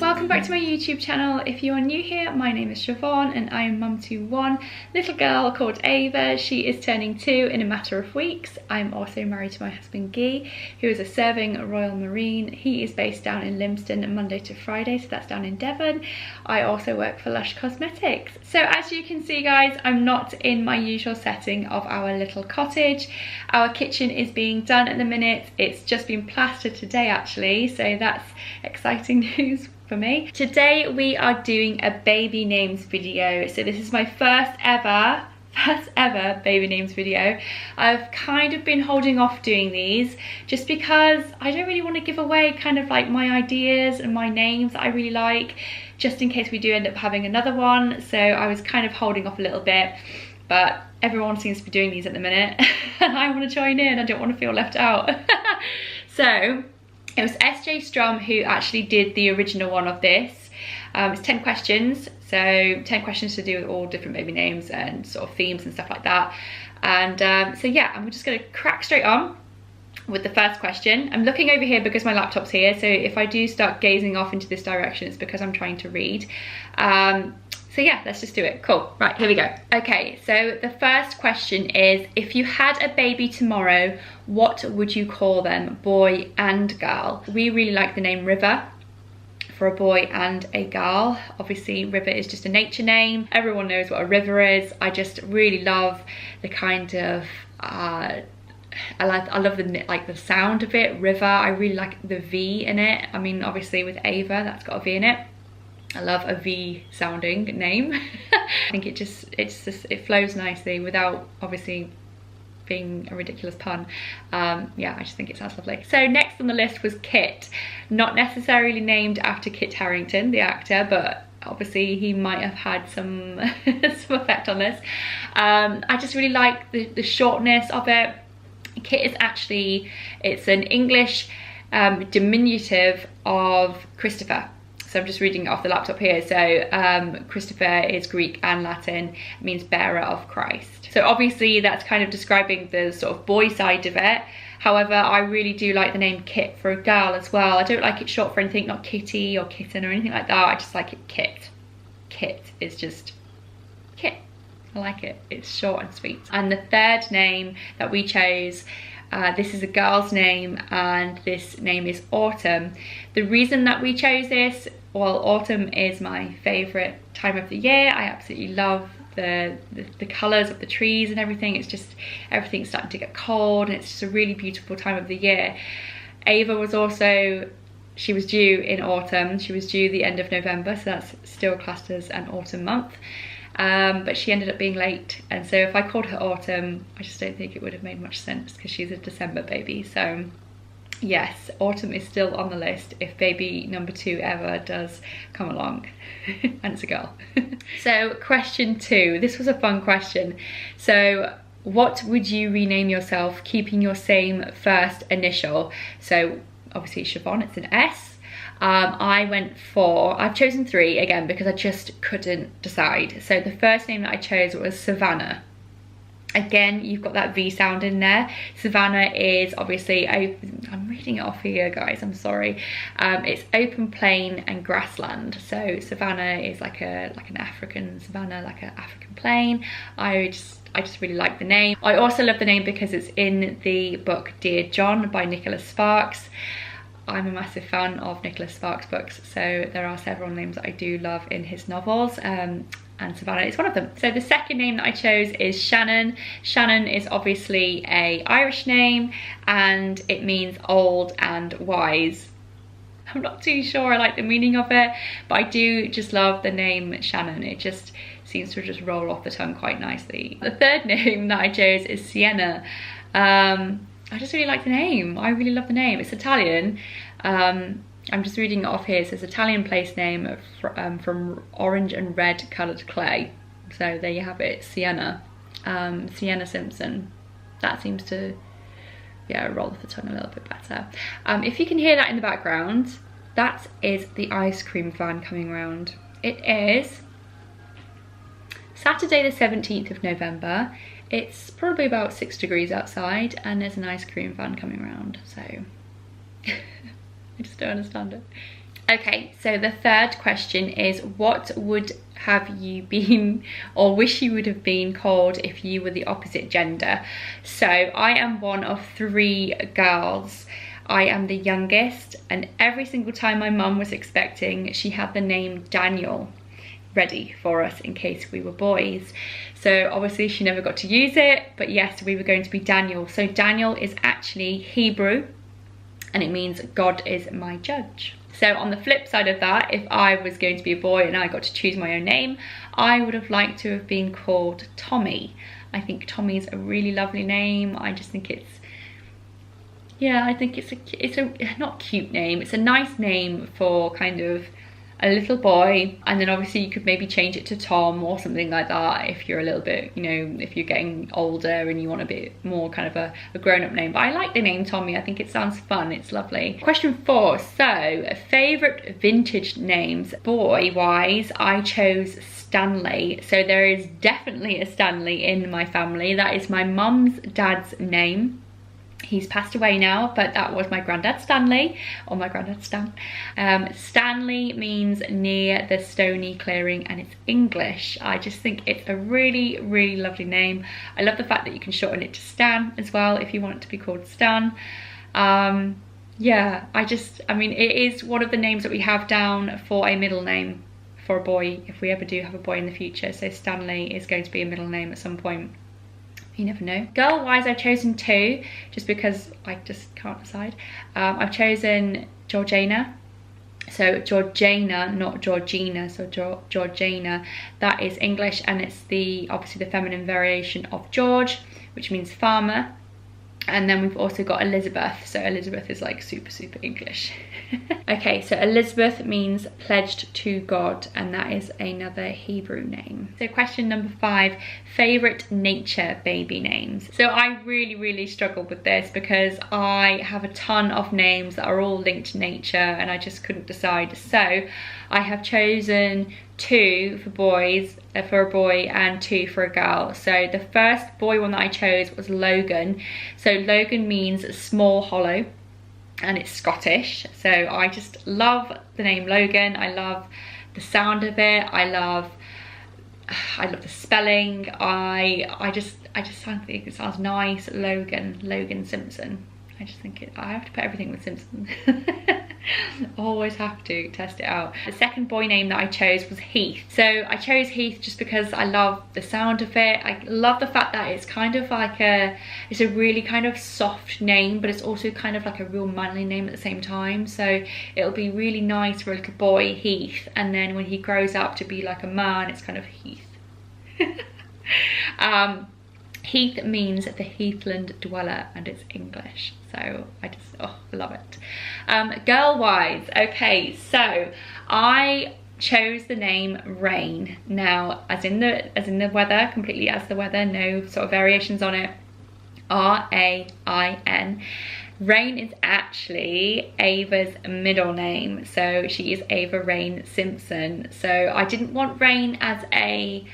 welcome back to my YouTube channel. If you are new here, my name is Siobhan and I am mum to one little girl called Ava. She is turning 2 in a matter of weeks. I'm also married to my husband Guy, who is a serving Royal Marine. He is based down in Lympstone Monday to Friday, so that's down in Devon. I also work for Lush Cosmetics. So as you can see guys, I'm not in my usual setting of our little cottage. Our kitchen is being done at the minute. It's just been plastered today actually, so that's exciting news for me. Today we are doing a baby names video. So this is my first ever baby names video. I've kind of been holding off doing these just because I don't really want to give away kind of like my ideas and my names that I really like, just in case we do end up having another one. So I was kind of holding off a little bit, but everyone seems to be doing these at the minute and I want to join in. I don't want to feel left out. So it was SJ Strum who actually did the original one of this. It's 10 questions, so 10 questions to do with all different baby names and sort of themes and stuff like that. And so yeah, I'm just going to crack straight on with the first question. I'm looking over here because my laptop's here, so if I do start gazing off into this direction, it's because I'm trying to read. So yeah, let's just do it. Cool. Right, here we go. Okay, so the first question is, if you had a baby tomorrow, what would you call them, boy and girl? We really like the name River for a boy and a girl. Obviously, River is just a nature name. Everyone knows what a river is. I just really love the kind of I love the sound of it, River. I really like the V in it. I mean, obviously with Ava, that's got a V in it. I love a V sounding name. I think it flows nicely without obviously being a ridiculous pun. Yeah, I just think it sounds lovely. So next on the list was Kit. Not necessarily named after Kit Harington, the actor, but obviously he might have had some, some effect on this. I just really like the shortness of it. Kit is actually, it's an English diminutive of Christopher. So I'm just reading it off the laptop here. So Christopher is Greek and Latin, means bearer of Christ. So obviously that's kind of describing the sort of boy side of it. However, I really do like the name Kit for a girl as well. I don't like it short for anything, not Kitty or Kitten or anything like that. I just like it Kit. Kit is just Kit. I like it. It's short and sweet. And the third name that we chose, this is a girl's name and this name is Autumn. The reason that we chose this, well, autumn is my favourite time of the year. I absolutely love the colours of the trees and everything. It's just, everything's starting to get cold and it's just a really beautiful time of the year. Ava was also, she was due in autumn. She was due the end of November, so that's still classed as an autumn month. But she ended up being late, and so if I called her Autumn, I just don't think it would have made much sense because she's a December baby. So yes, Autumn is still on the list if baby number 2 ever does come along. And it's a girl. So question 2, this was a fun question. So what would you rename yourself keeping your same first initial? So obviously Siobhan, it's an S. I've chosen 3 again because I just couldn't decide. So the first name that I chose was Savannah. Again, you've got that V sound in there. Savannah is obviously, I'm reading it off here guys, I'm sorry. It's open plain and grassland. So Savannah is like an African savanna, like an African plain. I just really like the name. I also love the name because it's in the book Dear John by Nicholas Sparks. I'm a massive fan of Nicholas Sparks books, so there are several names that I do love in his novels, and Savannah is one of them. So the second name that I chose is Shannon. Shannon is obviously an Irish name and it means old and wise. I'm not too sure I like the meaning of it, but I do just love the name Shannon. It just seems to just roll off the tongue quite nicely. The third name that I chose is Sienna. I just really like the name. I really love the name. It's Italian. I'm just reading it off here. It says Italian place name from orange and red coloured clay. So there you have it, Sienna. Sienna Simpson. That seems to, yeah, roll off the tongue a little bit better. If you can hear that in the background, that is the ice cream van coming around. It is Saturday the 17th of November. It's probably about 6 degrees outside and there's an ice cream van coming around, so I just don't understand it. Okay, so the third question is, what would have you been or wish you would have been called if you were the opposite gender? So I am one of 3 girls. I am the youngest, and every single time my mum was expecting, she had the name Daniel ready for us in case we were boys. So obviously she never got to use it, but yes, we were going to be Daniel. So Daniel is actually Hebrew, and it means God is my judge. So on the flip side of that, if I was going to be a boy and I got to choose my own name, I would have liked to have been called Tommy. I think Tommy's a really lovely name. I just think it's, yeah, I think it's a not cute name. It's a nice name for kind of a little boy, and then obviously you could maybe change it to Tom or something like that if you're a little bit, you know, if you're getting older and you want a bit more kind of a grown-up name. But I like the name Tommy. I think it sounds fun. It's lovely. Question 4. So favorite vintage names. Boy wise, I chose Stanley. So there is definitely a Stanley in my family. That is my mum's dad's name. He's passed away now, but that was my granddad Stanley, or my granddad Stan. Stanley means near the stony clearing, and it's English. I just think it's a really, really lovely name. I love the fact that you can shorten it to Stan as well if you want it to be called Stan. Yeah, I mean, it is one of the names that we have down for a middle name for a boy, if we ever do have a boy in the future. So Stanley is going to be a middle name at some point. You never know. Girl wise, I've chosen 2 just because I just can't decide. I've chosen Georgina. So Georgina, not Georgina. So Georgina, that is English, and it's obviously the feminine variation of George, which means farmer. And then we've also got Elizabeth. So Elizabeth is like super, super English. Okay, so Elizabeth means pledged to God, and that is another Hebrew name. So question number 5, favorite nature baby names. So I really, really struggled with this because I have a ton of names that are all linked to nature, and I just couldn't decide. So I have chosen 2 for boys, for a boy, and 2 for a girl. So the first boy one that I chose was Logan. So Logan means small hollow, and it's Scottish. So I just love the name Logan. I love the sound of it. I love the spelling. I just think it sounds nice. Logan Simpson. I just think I have to put everything with Simpson. Always have to test it out. The second boy name that I chose was Heath. So I chose Heath just because I love the sound of it. I love the fact that it's kind of like it's a really kind of soft name, but it's also kind of like a real manly name at the same time. So it'll be really nice for a little boy, Heath, and then when he grows up to be like a man, it's kind of Heath. Heath means the heathland dweller, and it's English. So I love it. Girl wise, okay, so I chose the name Rain. Now, as in the weather, completely as the weather, no sort of variations on it. R-A-I-N. Rain is actually Ava's middle name, so she is Ava Rain Simpson. So I didn't want Rain as a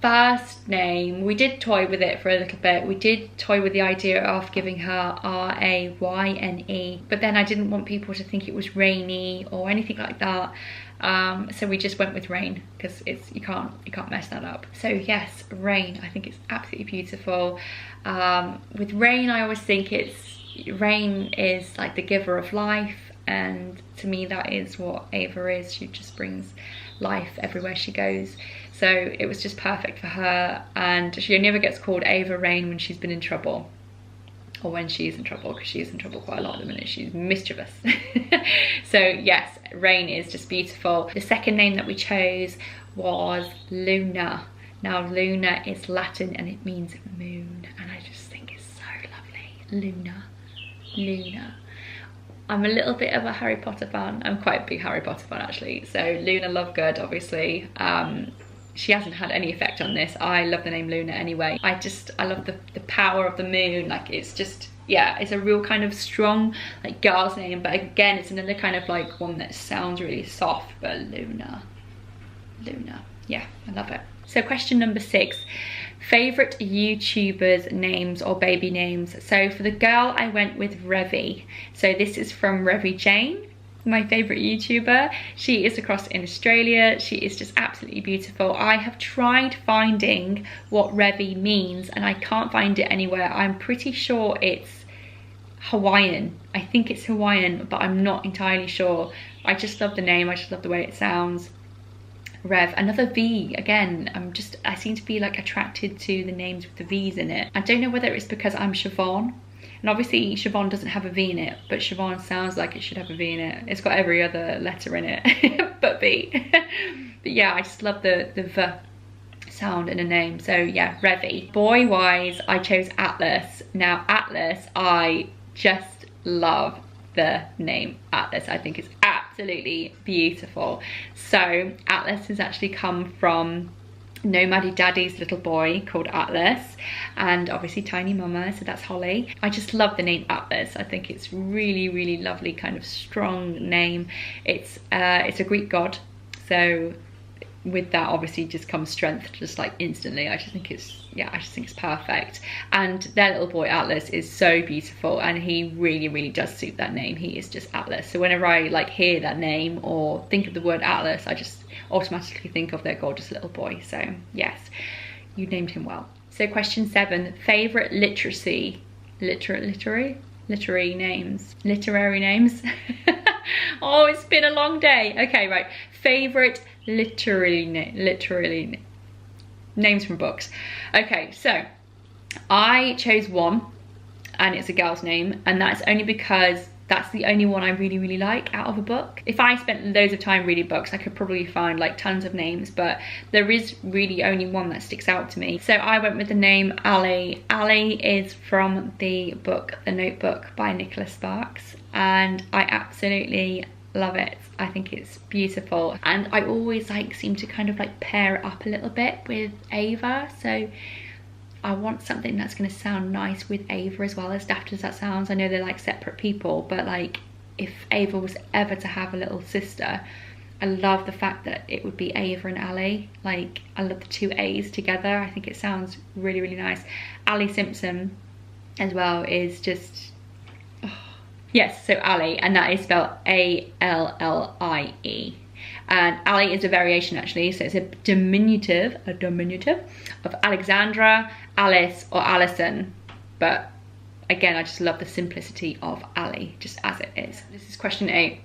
first name. We did toy with it for a little bit. We did toy with the idea of giving her R-A-Y-N-E, but then I didn't want people to think it was Rainy or anything like that. So we just went with Rain because you can't mess that up. So yes, Rain. I think it's absolutely beautiful. With Rain, I always think Rain is like the giver of life, and to me that is what Ava is. She just brings life everywhere she goes. So it was just perfect for her, and she only ever gets called Ava Rain when she's been in trouble, or when she's in trouble, because she's in trouble quite a lot at the minute. She's mischievous. So yes, Rain is just beautiful. The second name that we chose was Luna. Now Luna is Latin and it means moon, and I just think it's so lovely. Luna. I'm a little bit of a Harry Potter fan. I'm quite a big Harry Potter fan actually. So Luna Lovegood, obviously. She hasn't had any effect on this. I love the name Luna anyway. I love the power of the moon. Like, it's just, yeah, it's a real kind of strong like girl's name, but again it's another kind of like one that sounds really soft. But Luna, yeah, I love it. So question number 6, favorite YouTubers names or baby names. So for the girl I went with Revy. So this is from Revy Jane. my favorite YouTuber. She is across in Australia. She is just absolutely beautiful. I have tried finding what Revi means and I can't find it anywhere. I'm pretty sure it's Hawaiian. I think it's Hawaiian, but I'm not entirely sure. I just love the name. I just love the way it sounds. Rev, another V again. I seem to be like attracted to the names with the V's in it. I don't know whether it's because I'm Siobhan. And obviously Siobhan doesn't have a V in it, but Siobhan sounds like it should have a V in it. It's got every other letter in it but V. But yeah, I just love the V sound in a name. So yeah, Revi. Boy wise, I chose Atlas. Now Atlas, I just love the name Atlas. I think it's absolutely beautiful. So Atlas has actually come from Nomady Daddy's little boy called Atlas, and obviously Tiny Mama, so that's Holly. I just love the name Atlas. I think it's really, really lovely, kind of strong name. It's a Greek god, so with that obviously just comes strength, just like instantly. I just think it's, yeah, I just think it's perfect. And their little boy Atlas is so beautiful, and he really, really does suit that name. He is just Atlas. So whenever I like hear that name or think of the word Atlas, I just automatically think of their gorgeous little boy. So yes, you named him well. So question 7, favorite literary names. Oh, it's been a long day. Okay, right, favorite literary names from books. Okay, so I chose one, and it's a girl's name, and that's only because that's the only one I really, really like out of a book. If I spent loads of time reading books, I could probably find like tons of names, but there is really only one that sticks out to me. So I went with the name Ali. Ali is from the book The Notebook by Nicholas Sparks, and I absolutely love it. I think it's beautiful, and I always like seem to kind of like pair it up a little bit with Ava. So I want something that's going to sound nice with Ava as well, as daft as that sounds. I know they're like separate people, but like if Ava was ever to have a little sister, I love the fact that it would be Ava and Ali. Like, I love the two A's together. I think it sounds really, really nice. Ali Simpson as well is just, oh. Yes, so Ali, and that is spelled A-L-L-I-E. And Ali is a variation actually, so it's a diminutive of Alexandra, Alice, or Alison. But again, I just love the simplicity of Ali, just as it is. This is question 8.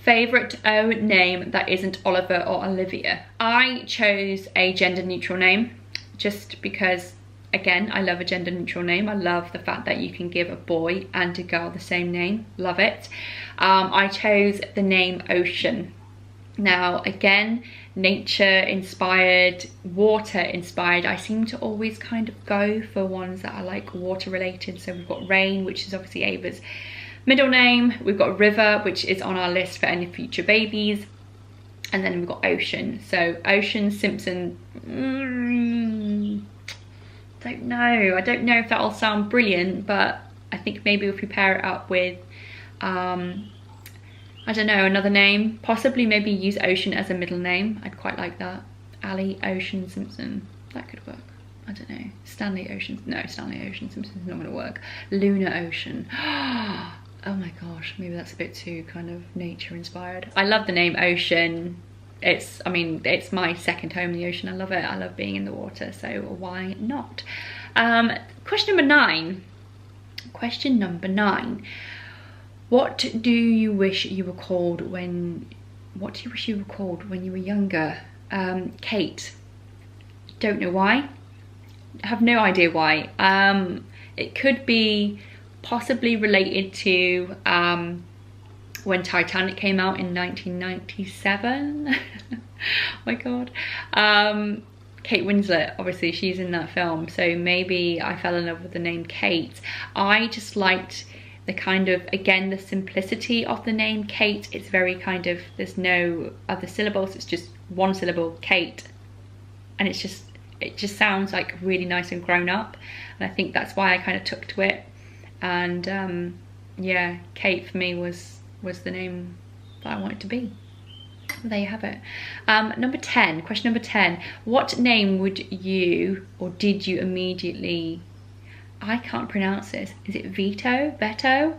Favorite O name that isn't Oliver or Olivia? I chose a gender neutral name just because, again, I love a gender neutral name. I love the fact that you can give a boy and a girl the same name. Love it. I chose the name Ocean. Now, again, nature inspired, water inspired. I seem to always kind of go for ones that are like water related. So we've got Rain, which is obviously Ava's middle name. We've got River, which is on our list for any future babies. And then we've got Ocean. So Ocean Simpson, don't know. I don't know if that'll sound brilliant, but I think maybe if we pair it up with, I don't know, another name, possibly maybe use Ocean as a middle name. I'd quite like that. Ali Ocean Simpson, that could work. I don't know. Stanley Ocean, no, Stanley Ocean Simpson's not gonna work. Luna Ocean. Oh my gosh, maybe that's a bit too kind of nature inspired. I love the name Ocean. It's, I mean, it's my second home, the ocean. I love it. I love being in the water, so why not? Question number 9. Question number 9. What do you wish you were called when you were younger? Kate. Don't know why. Have no idea why. It could be possibly related to when Titanic came out in 1997. Oh my god. Kate Winslet, obviously she's in that film, so maybe I fell in love with the name Kate. I just liked the kind of, again, the simplicity of the name Kate. It's very kind of, there's no other syllables, it's just one syllable, Kate, and it just sounds like really nice and grown up, and I think that's why I kind of took to it. And yeah, Kate for me was the name that I wanted to be. There you have it. Number 10, question number 10. What name would you, or did you immediately, I can't pronounce this. Is it Veto?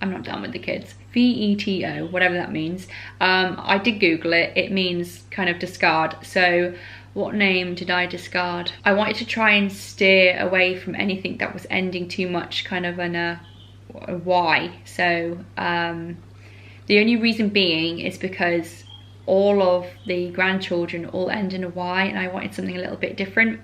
I'm not done with the kids. V-E-T-O, whatever that means. I did Google it. It means kind of discard. So what name did I discard? I wanted to try and steer away from anything that was ending too much kind of in a Y. So the only reason being is because all of the grandchildren all end in a Y, and I wanted something a little bit different.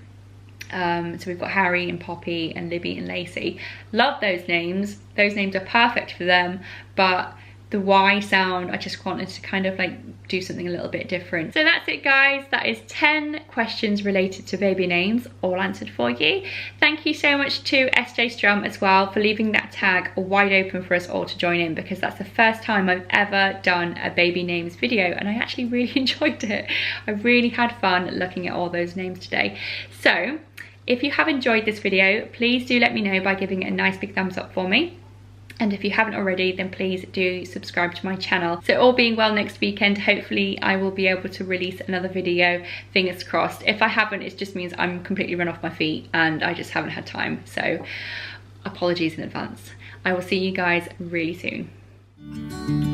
So we've got Harry and Poppy and Libby and Lacey. Love those names. Those names are perfect for them, but the Y sound, I just wanted to kind of like do something a little bit different. So that's it, guys. That is 10 questions related to baby names, all answered for you. Thank you so much to SJ Strum as well for leaving that tag wide open for us all to join in, because that's the first time I've ever done a baby names video, and I actually really enjoyed it. I really had fun looking at all those names today. So if you have enjoyed this video, please do let me know by giving it a nice big thumbs up for me. And if you haven't already, then please do subscribe to my channel. So all being well, next weekend, hopefully I will be able to release another video, fingers crossed. If I haven't, it just means I'm completely run off my feet and I just haven't had time. So apologies in advance. I will see you guys really soon.